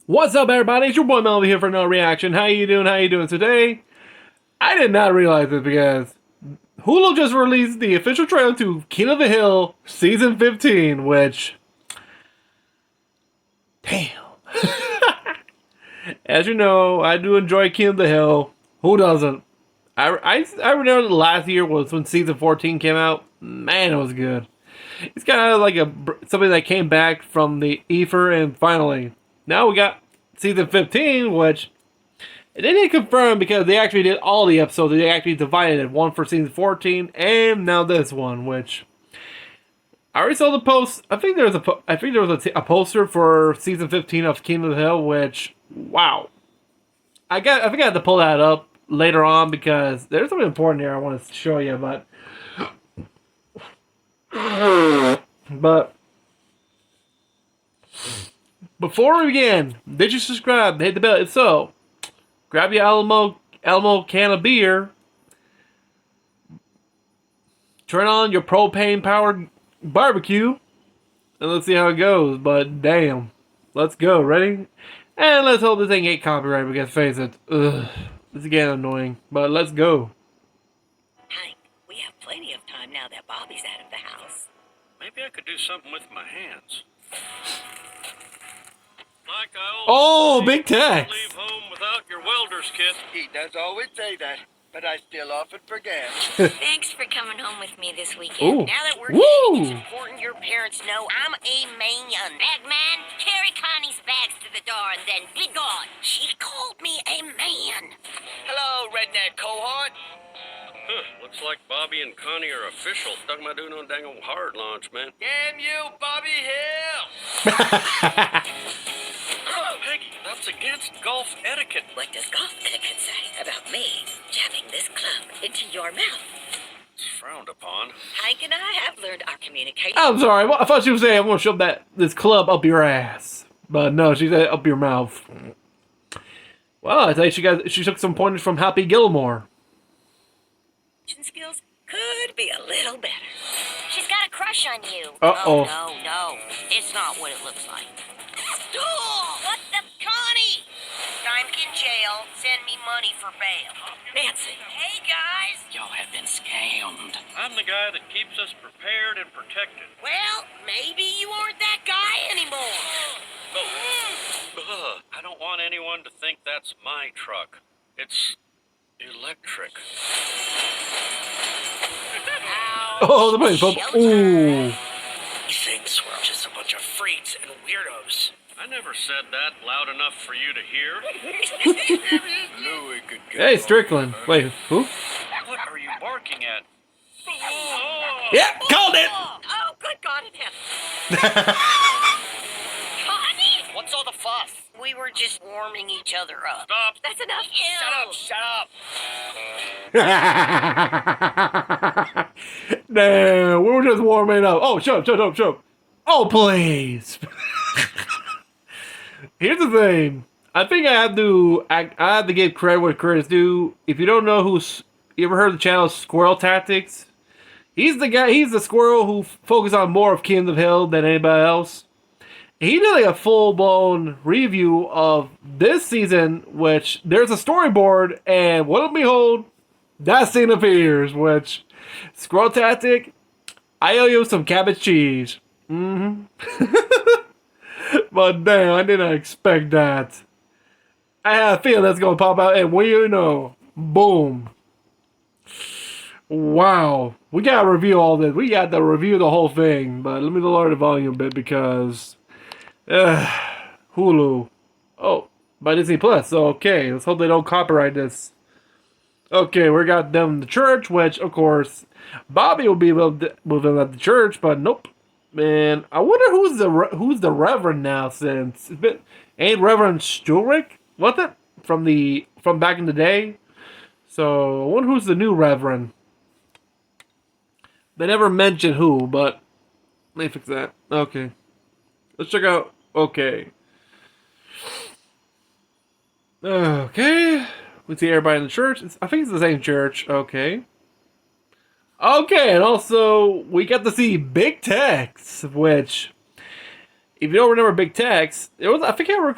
What's up, everybody? It's your boy Melvin here for another reaction. How you doing? How you doing today? I did not realize this because Hulu just released the official trailer to King of the Hill Season 15, which... Damn. As you know, I do enjoy King of the Hill. Who doesn't? I remember last year was when Season 14 came out. Man, it was good. It's kind of like something that came back from the ether, and finally... Now we got Season 15, which they didn't confirm because they actually did all the episodes. They actually divided it. One for Season 14, and now this one, which... I already saw the post. I think there was a poster for Season 15 of King of the Hill, which... Wow. I think I have to pull that up later on because there's something important here I want to show you, but... Before we begin, did you subscribe? Hit the bell. If so, grab your Alamo can of beer. Turn on your propane-powered barbecue. And let's see how it goes. But damn. Let's go. Ready? And let's hope this thing ain't copyrighted because face it. Ugh. It's again annoying. But let's go. Hank, we have plenty of time now that Bobby's out of the house. Maybe I could do something with my hands. Like I Oh, big text. leave home without your welder's kit. He does always say that, but I still often forget. Thanks for coming home with me this weekend. Ooh. Now that we're Woo. dating, it's important your parents know I'm a man. Bagman, carry Connie's bags to the door and then be gone. She called me a man. Hello, redneck cohort. Huh, looks like Bobby and Connie are official. Talking about doing no dang old hard launch, man. Damn you, Bobby Hill! Oh, Peggy, that's against golf etiquette. What does golf etiquette say about me jabbing this club into your mouth? It's frowned upon. Hank and I have learned our communication. I'm sorry. I thought she was saying I'm going to shove this club up your ass. But no, she said up your mouth. Well, I tell you, she took some pointers from Happy Gilmore. Skills could be a little better. She's got a crush on you. Uh-oh. Oh, no. It's not what it looks like. What the... Connie! Time in jail. Send me money for bail. Nancy. Hey, guys. Y'all have been scammed. I'm the guy that keeps us prepared and protected. Well, maybe you aren't that guy anymore. I don't want anyone to think that's my truck. It's electric. Oh, the money's up. Ooh. He thinks we're just a bunch of freaks and weirdos. I never said that loud enough for you to hear. Louis could get Hey, Strickland. Wait, who? What are you barking at? Yeah, called it. Oh, good God in heaven. Connie! What's all the fuss? We were just warming each other up. Stop. That's enough. Ew. Shut up. Damn, we were just warming up. Oh, shut up. Oh, please. Here's the thing. I think I have to give credit where credit's due. If you don't know you ever heard of the channel Squirrel Tactics? He's the squirrel who focuses on more of King of the Hill than anybody else. He did like a full-blown review of this season, which there's a storyboard, and what and behold, that scene appears, which, Squirrel Tactic, I owe you some cabbage cheese. But damn, I didn't expect that. I had a feeling that's gonna pop out, and boom. Wow. We gotta review all this. We got to review the whole thing, but let me lower the volume a bit because... Hulu. Oh, by Disney Plus. So, okay, let's hope they don't copyright this. Okay, we got them the church, which, of course, Bobby will be with them at the church, but nope. Man, I wonder who's the Reverend now, since ain't Reverend Stulrick? What's it? From back in the day? So, I wonder who's the new Reverend. They never mentioned who, but let me fix that. Okay. Let's check out. Okay. Okay. We see everybody in the church. I think it's the same church. Okay. Okay, and also we got to see Big Tex, which if you don't remember Big Tex, it was I think I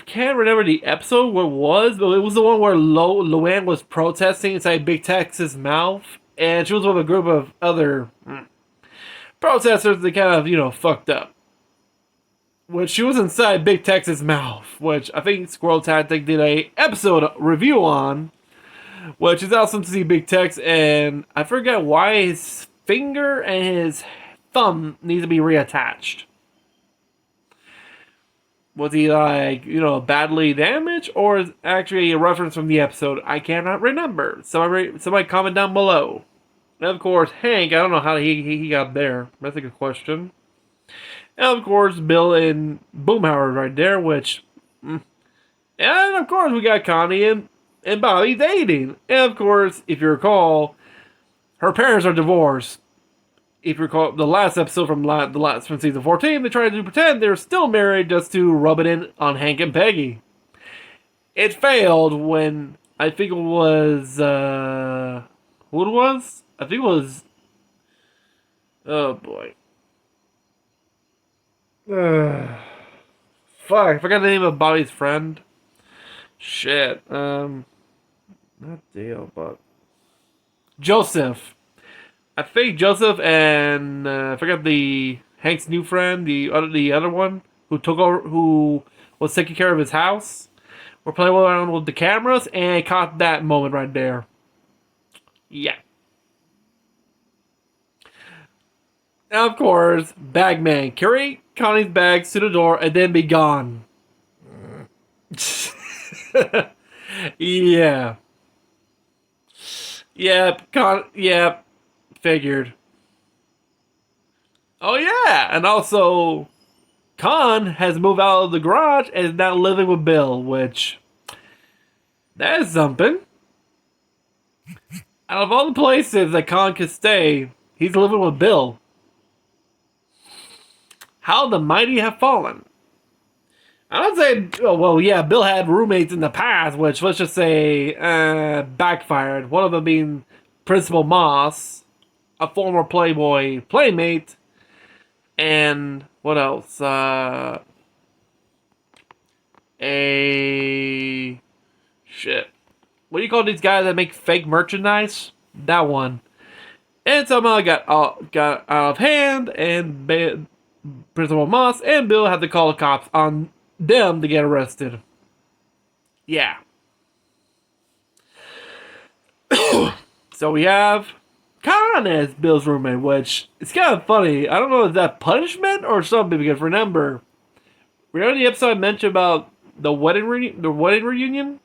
can't remember the episode what it was, but it was the one where Luann was protesting inside Big Tex's mouth, and she was with a group of other protesters that kind of fucked up. Which she was inside Big Tex's mouth, which I think Squirrel Tactic did a episode review on, which is awesome to see Big Tex, and I forget why his finger and his thumb needs to be reattached. Was he badly damaged, or is actually a reference from the episode? I cannot remember. Somebody comment down below. And of course, Hank, I don't know how he got there. That's a good question. And of course, Bill and Boomhauer right there, which... And of course, we got Connie and Bobby dating. And of course, if you recall, her parents are divorced. If you recall the last episode from season 14, they tried to pretend they're still married just to rub it in on Hank and Peggy. It failed when, I think it was... who it was? I think it was... Oh, boy. Fuck, I forgot the name of Bobby's friend. Shit. Not Dale, but Joseph. I think Joseph and I forgot the Hank's new friend, the other one who took over, who was taking care of his house. We're playing around with the cameras and caught that moment right there. Yeah. And of course, Bagman carry Connie's bags to the door and then be gone. Yeah. Yep. Figured. Oh yeah, and also Con has moved out of the garage and is now living with Bill, which that is something. Out of all the places that Con could stay, he's living with Bill. How the mighty have fallen. I would say, well, yeah, Bill had roommates in the past, which, let's just say, backfired. One of them being Principal Moss, a former Playboy playmate, and what else? Shit. What do you call these guys that make fake merchandise? That one. And somehow got out of hand, and Principal Moss and Bill had to call the cops on them to get arrested. Yeah. So we have Con as Bill's roommate, which is kind of funny. I don't know if that's punishment or something, because remember the episode I mentioned about the wedding reunion?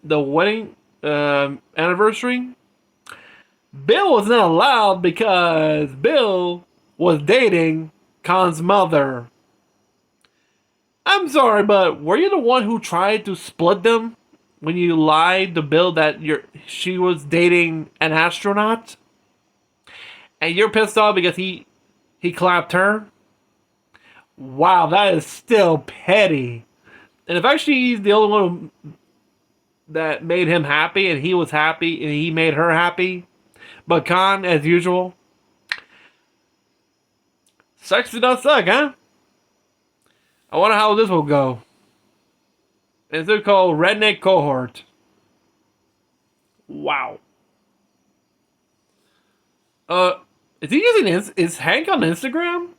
The wedding anniversary? Bill was not allowed because Bill was dating Con's mother. I'm sorry, but were you the one who tried to split them when you lied to Bill that she was dating an astronaut? And you're pissed off because he clapped her? Wow, that is still petty. And if actually he's the only one that made him happy and he was happy and he made her happy, but Con, as usual, sex did not suck, huh? I wonder how this will go. It's called Redneck Cohort. Wow. Is he using is Hank on Instagram?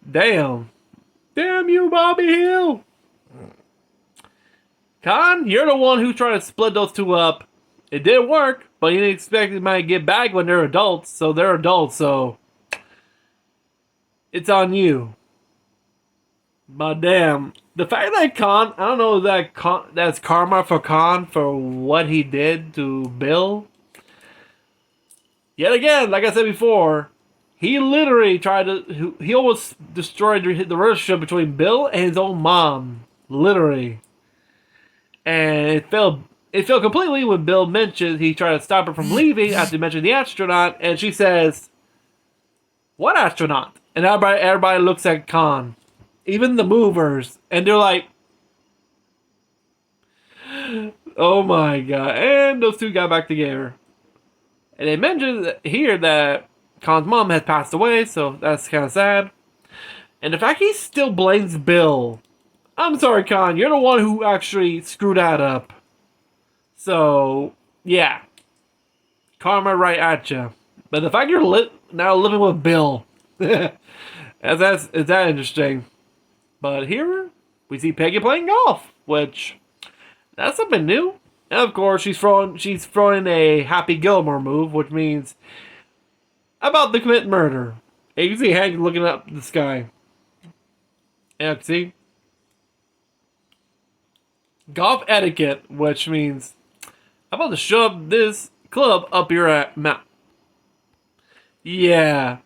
Damn. Damn you, Bobby Hill. Con, you're the one who tried to split those two up. It didn't work, but you didn't expect it might get back when they're adults, so they're adults, so it's on you. But damn, the fact that Con, I don't know if that's karma for Con for what he did to Bill. Yet again, like I said before, he literally he almost destroyed the relationship between Bill and his own mom. Literally. And it failed completely when Bill mentioned he tried to stop her from leaving after he mentioned the astronaut, and she says, "What astronaut?" And everybody looks at Con. Even the movers. And they're like, oh my god. And those two got back together. And they mentioned here that Con's mom had passed away, so that's kind of sad. And the fact he still blames Bill. I'm sorry, Con. You're the one who actually screwed that up. So, yeah. Karma right at you. But the fact you're now living with Bill. is that interesting. But here, we see Peggy playing golf. Which, that's something new. And of course, she's throwing a Happy Gilmore move. Which means, about to commit murder. And you can see Hank looking up the sky. And see? Golf etiquette, which means I'm about to shove this club up your mouth. Yeah.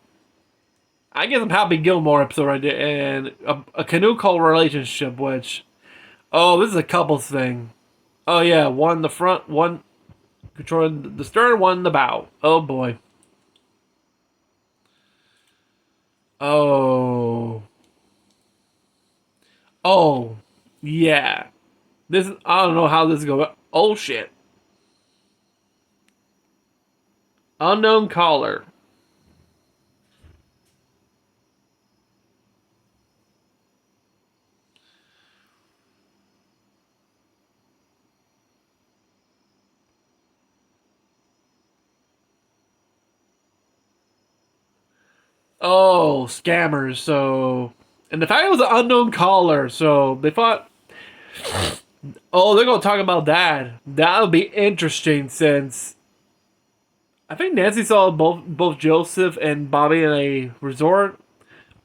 I get some Happy Gilmore episode right there, and a canoe call relationship, which, oh, this is a couples thing. Oh yeah, one in the front, one controlling the stern, one in the bow. Oh boy. Oh. Oh. Yeah. This is, I don't know how this is going. Oh shit. Unknown caller. Oh, scammers. So, and the fact it was an unknown caller, so they thought, oh, they're gonna talk about that. That'll be interesting since I think Nancy saw both Joseph and Bobby in a resort,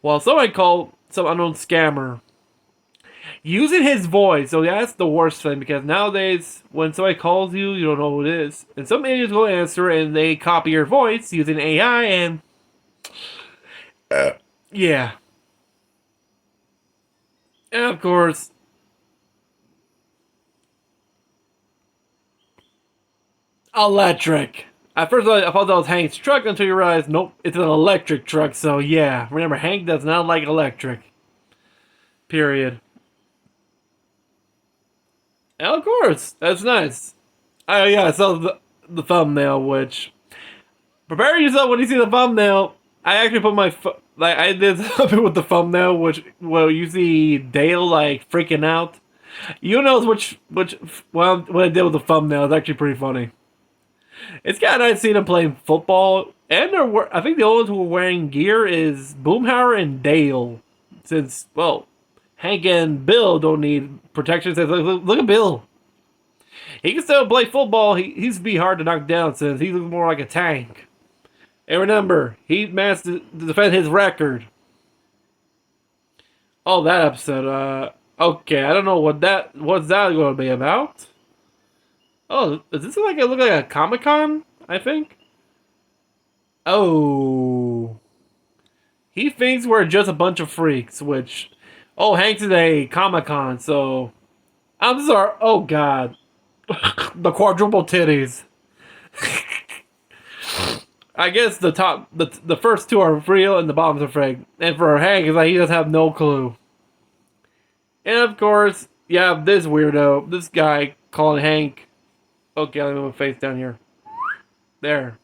while somebody called some unknown scammer using his voice. So that's the worst thing because nowadays when somebody calls you, you don't know who it is, and some idiots will answer and they copy your voice using AI and yeah. And of course, electric. At first, I thought that was Hank's truck until you realize, nope, it's an electric truck. So yeah, remember, Hank does not like electric. Period. And of course, that's nice. Oh yeah, I saw the thumbnail, which prepare yourself when you see the thumbnail. I actually put my like I did something with the thumbnail, which well you see Dale like freaking out. You know which well what I did with the thumbnail is actually pretty funny. It's kind of nice seeing them playing football, and I think the only ones who are wearing gear is Boomhauer and Dale, since well Hank and Bill don't need protection. Says look at Bill. He can still play football. He's be hard to knock down since he looks more like a tank. And remember, he managed to defend his record. Oh, that episode. Okay, I don't know what's that going to be about. Oh, is this look like a Comic-Con? I think. Oh, he thinks we're just a bunch of freaks. Which, oh, Hank's at a Comic-Con, so I'm sorry. Oh God, the quadruple titties. I guess the first two are real and the bottoms are fake. And for Hank, it's like he doesn't have no clue. And of course, you have this weirdo, this guy calling Hank. Okay, let me move my face down here. There.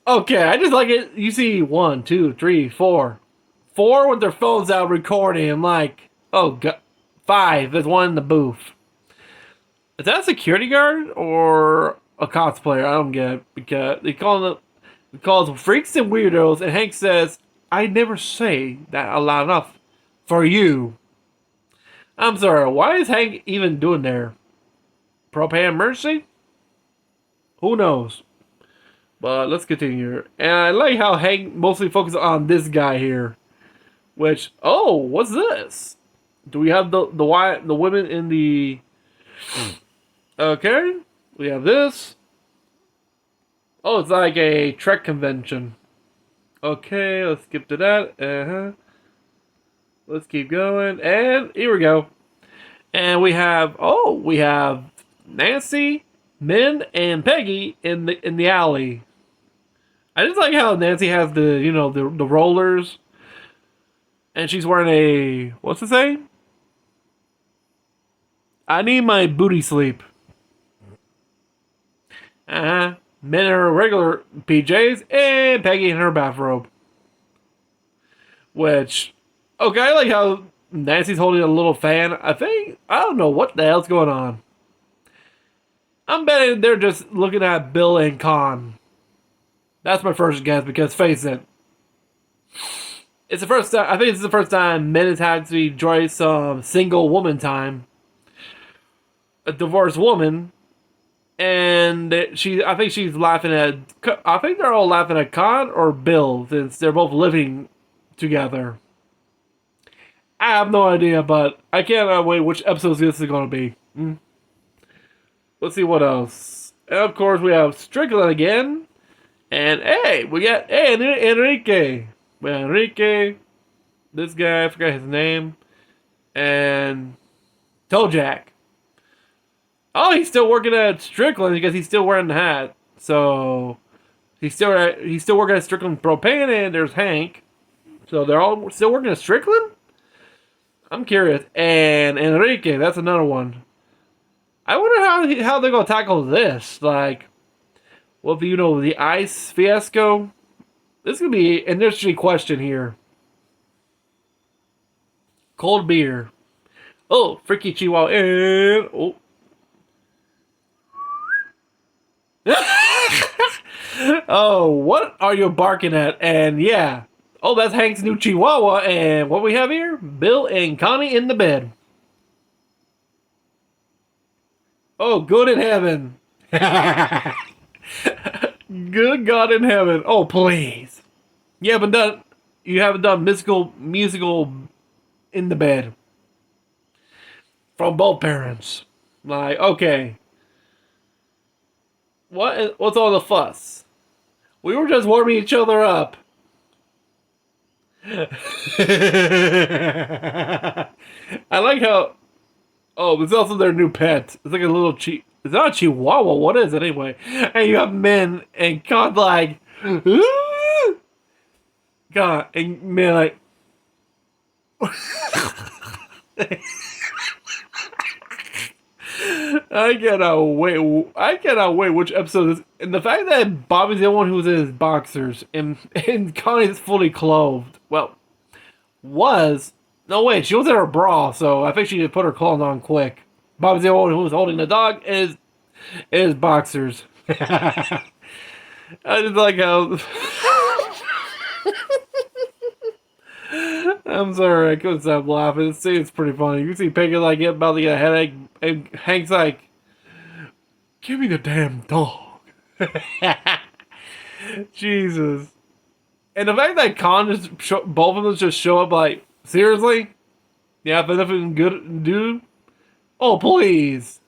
Okay, I just like it. You see 1, 2, 3, 4. 4 with their phones out recording. I'm like, oh God. 5, there's one in the booth. Is that a security guard or a cosplayer? I don't get it. Because they call them freaks and weirdos, and Hank says, I never say that loud enough for you. I'm sorry, why is Hank even doing there? Propane mercy? Who knows? But let's continue. And I like how Hank mostly focuses on this guy here. Which, oh, what's this? Do we have the women in the... Okay, we have this. Oh, it's like a Trek convention. Okay, let's skip to that. Let's keep going, and here we go. And we have Nancy, Min, and Peggy in the alley. I just like how Nancy has the the rollers, and she's wearing a what's it say? I need my booty sleep. Men in her regular PJs, and Peggy in her bathrobe. Which, okay, I like how Nancy's holding a little fan. I don't know what the hell's going on. I'm betting they're just looking at Bill and Con. That's my first guess, because face it, it's the first time. I think it's the first time men has had to enjoy some single woman time. A divorced woman, and I think she's laughing at. I think they're all laughing at Con or Bill, since they're both living together. I have no idea, but I can't wait which episode this is going to be. Let's see what else. And of course, we have Strickland again. And hey, we got Enrique. Well, Enrique, this guy, I forgot his name. And Tojack. Oh, he's still working at Strickland because he's still wearing the hat. So he's still working at Strickland Propane, and there's Hank. So they're all still working at Strickland? I'm curious. And Enrique, that's another one. I wonder how they're gonna tackle this. Like, well, the ice fiasco. This is gonna be an interesting question here. Cold beer. Oh, freaky Chihuahua. And oh. Oh, what are you barking at? And yeah. Oh, that's Hank's new Chihuahua. And what we have here? Bill and Connie in the bed. Oh, good in heaven. Good God in heaven. Oh, please. You haven't done musical in the bed. From both parents. Like, okay. What's all the fuss? We were just warming each other up. I like how... Oh, it's also their new pet. It's like a little It's not a Chihuahua. What is it anyway? And you have men and God like... God, and men like... I cannot wait which episode this is. And the fact that Bobby's the one who's in his boxers and Connie's fully clothed. Well, was... No, wait, she was in her bra, so I think she just put her clothes on quick. Bobby's the one who was holding the dog is boxers. I just like how... I'm sorry, I couldn't stop laughing. It's pretty funny. You see Peggy like about to get a headache, and Hank's like, "Give me the damn dog." Jesus. And the fact that both of them just show up like, seriously? Yeah, if anything good to do? Oh, please.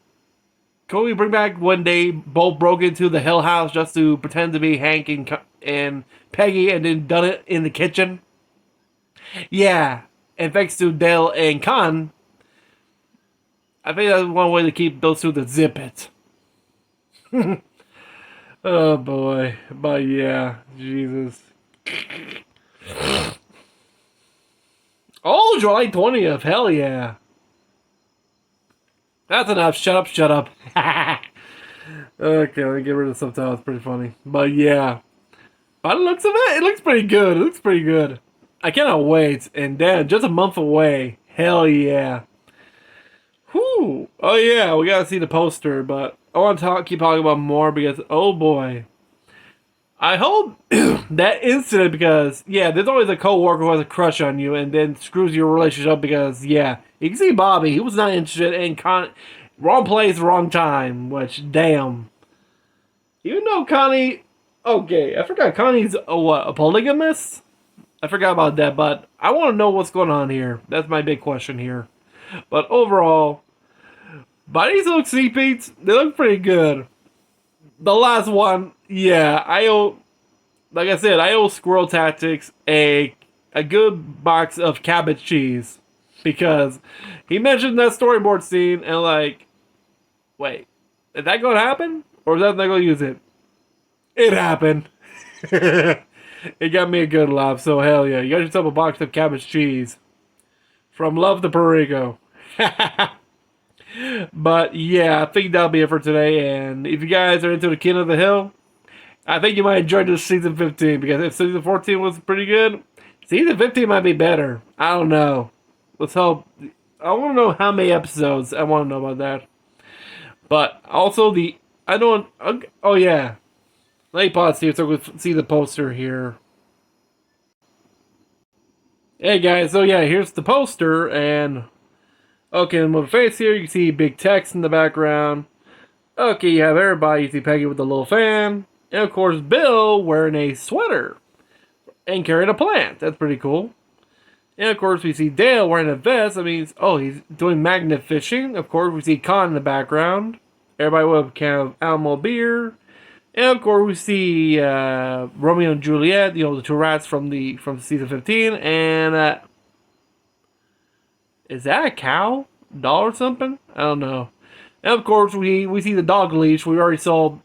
Can we bring back when they both broke into the Hill House just to pretend to be Hank and Peggy and then done it in the kitchen? Yeah, and thanks to Dale and Con, I think that's one way to keep those two to zip it. Oh boy, but yeah, Jesus. Oh, July 20th, hell yeah. That's enough, shut up. Okay, let me get rid of the subtitles, it's pretty funny. But yeah, by the looks of it looks pretty good. I cannot wait, and then just a month away. Hell yeah. Whew. Oh yeah, we gotta see the poster, but I want to keep talking about more because, oh boy. I hope that incident, because, yeah, there's always a coworker who has a crush on you and then screws your relationship up because, yeah, you can see Bobby, he was not interested in wrong place, wrong time, which, damn. Even though Connie, okay, I forgot Connie's a polygamist? I forgot about that, but I want to know what's going on here. That's my big question here. But overall, bodies look sleepy. They look pretty good. The last one, yeah, I owe Squirrel Tactics a good box of cabbage cheese. Because he mentioned that storyboard scene and like, wait, is that going to happen? Or is that not going to use it? It happened. It got me a good laugh, so hell yeah. You got yourself a box of cabbage cheese. From Love to Perico. But yeah, I think that'll be it for today. And if you guys are into the King of the Hill, I think you might enjoy this season 15 because if season 14 was pretty good, season 15 might be better. I don't know. Let's hope. I want to know how many episodes. I want to know about that. But also I don't. Oh yeah. Let me pause here so we can see the poster here. Hey guys, so yeah, here's the poster, and okay, in the face here, you can see big text in the background. Okay, you have everybody. You see Peggy with the little fan, and of course Bill wearing a sweater and carrying a plant. That's pretty cool. And of course we see Dale wearing a vest. That means, oh, he's doing magnet fishing. Of course we see Con in the background. Everybody with a can of Alamo beer. And of course, we see Romeo and Juliet, the two rats from season 15, and is that a cow, doll, or something? I don't know. And of course, we see the dog leash. We already saw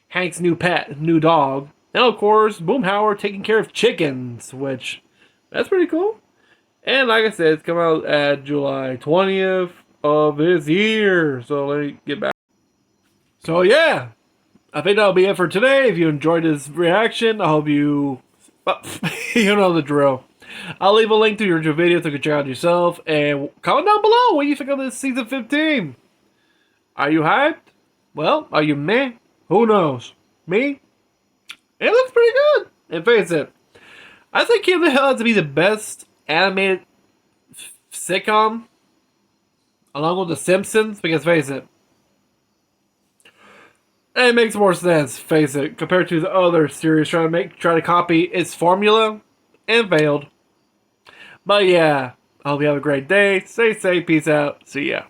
Hank's new dog, and of course, Boomhauer taking care of chickens, which that's pretty cool. And like I said, it's coming out at July 20th of this year. So let me get back. So yeah. I think that'll be it for today. If you enjoyed this reaction, I hope you... Well, you know the drill. I'll leave a link to your video so you can check out yourself. And comment down below what you think of this season 15. Are you hyped? Well, are you meh? Who knows? Me? It looks pretty good. And face it, I think King of the Hill has to be the best animated sitcom. Along with The Simpsons. Because face it, it makes more sense, face it, compared to the other series trying to copy its formula and failed. But yeah, I hope you have a great day. Stay safe. Peace out. See ya.